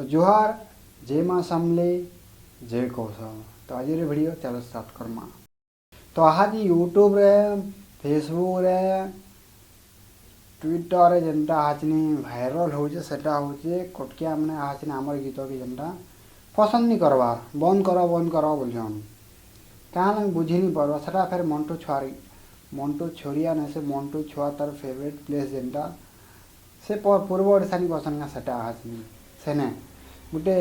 तो जोहार, जय माँ समले, जय कौशल। तो आज वीडियो चलो स्टार्ट करमा। तो आज यूट्यूब रे, फेसबुक रे, ट्विटर रे जेनटा आज भाइराल होचे सेटा होचे कटकिया माने आज आमर गीत के जेनटा पसंद नहीं करवार, बंद करो बोलछन। क्या बुझी नहीं पार्बा सेटा फिर मंटू छोड़िया ने से मंटू छुआ तार फेवरेट प्लेस जेनटा से पूर्व ओडिशा नहीं पसंद का सेटा आज सेने गोटे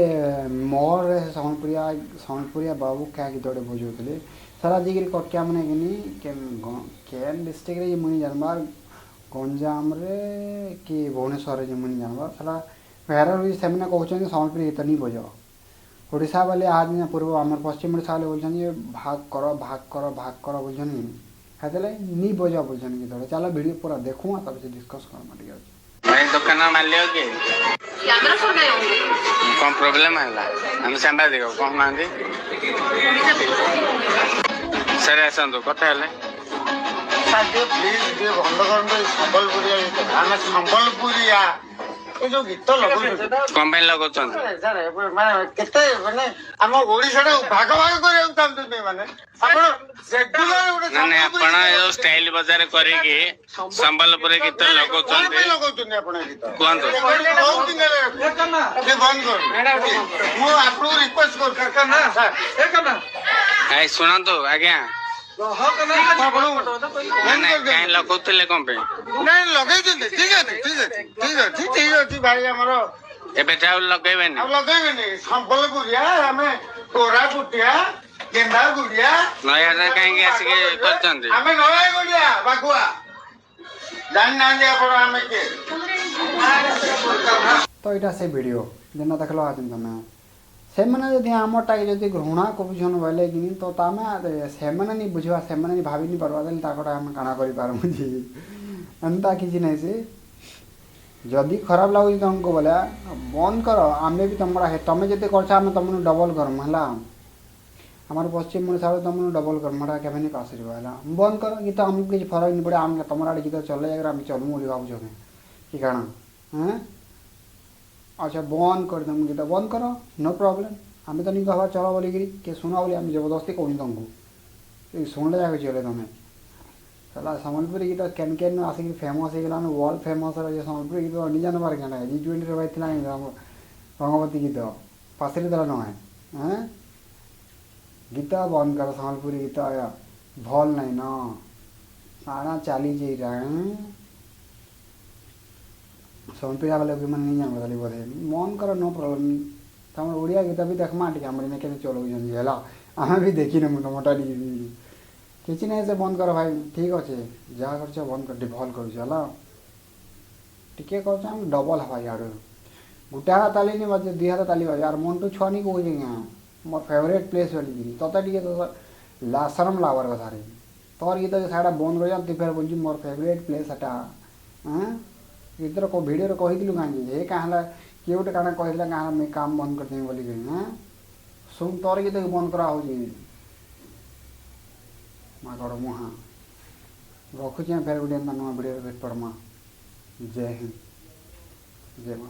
मोर सम्बलपुरिया बाबू क्या गीत गोटे बुझुले सारा जिक्र कटकिया मैंने केन डिस्ट्रिक्ट रे मुझे जानबार गंजाम रे कि भुवनेश्वर रे मुझे जानबार सारा भाइराल हुई से कहते सम्बलपुरी गीत नहीं बजाओ। ओडिशा वाले आज पूर्व आम पश्चिम ओडिशा वाले बोलते भाग करो बोलछन हेतले नहीं बजा बोलछन गीत। चलो वीडियो पूरा देखूँ तब से डिस्कस करमा ठीक है। भाई दुकान मालिक के कैमरा सर गए होंगे कौन प्रॉब्लम है हम सांबा देखो कौन मांदी सर ऐसा तो कथा है साथी प्लीज ये बंद कर संबलपुरिया हम संबलपुरिया ए जो गीत लगो कौन पे लगो चंद सर माने केते माने हम ओडिसा रे भाग करे चाहते माने आपण रेगुलर उडे ना आपण जो स्टाइल बाजार करी के संबलपुर गीत लगो चंद लगो तुने आपण गीत कोन तो बहुत दिन रे ये बंद कर मु आपको रिक्वेस्ट कर करना सर ए करना आई सुना तो आज्ञा कहीं लगौले कौन पे नहीं लगे ठीक है भाई हमारा एबे चाउल लगेबेनी अब लगेबेनी संबलपुरिया हमें कोरा गुटिया गेंदा गुड़िया नया रे कहीं आसी के करचंदी हमें नया गुड़िया बाकुआ जान ना जे पर हमें के तो इटा से वीडियो जेना देखलो आज तमे से मैंने जदि आमटा के जदि घृणा करुछन बोले कि तो तामे से मैंने नहीं बुझवा से मैंने नहीं भाभी नहीं परवा देल ताकटा हम काना करि पार मुझे अंता किछि नहीं से जदि खराब लागु तुमको बोला बंद करो आमे भी तुमरा है तमे जते करछा हम तुमनु डबल करम हला हमार पश्चिम ओडिशा तुमनु डबल कर मरा केबे नहीं पास रिवा हला बंद करो कि तो हमके किछि फरक नहीं पड़े हम तमरा गीत चले अगर हम चलमु बोली बाबू जोगे कि काना हैं अच्छा बंद कर दम गीत बंद करो नो प्रॉब्लम हमें तो नहीं कहवा चलो बोली के सुना बोली हम जबरदस्ती कहनी तुमको सुन ले चले तुम्हें चला सम्बलपुरी गीत केन केन आसिक फेमस हो वर्ल्ड फेमस रही सम्बलपुरी गीत नहीं जानवर क्या G20 रे बैठला रंगवती गीत पासरी दल न है गीत बंद कर सम्बलपुरी गीत भल नहीं न सारा चली जा सम्बलपुरिया वाले भी नहीं जान बोले बोधे मन कर नो प्रॉब्लम तुम ओडिया गीत भी देखमा टी आम के चलो है आम भी देखी न मोटा मोटा किसी नहीं से बंद कर भाई ठीक अच्छे जहाँ कर बंद कर भल कर टिके कर डबल हवा यार गोटे हाथ ताली नहीं बजे दुई हाथ ताली बजे यार मंटू छुआ नहीं कहे मोर फेवरेट प्लेस बोली तोते टे तो शरम लावर कथा रे तोर गीत साड़ा बंद कर तु फिर बोल मोर फेवरेट प्लेस हटा हाँ इधर को वीडियो रे कहिदिलु कांजी हे काहला के गोटे काना कहिला काहला मैं काम बंद कर देई बोली गई हां सुन तोर गीत बंद करा हो जी मा कर मुहा रखु फिर गोटे वीडियो भेट पड़मा जय हिंद जय मां।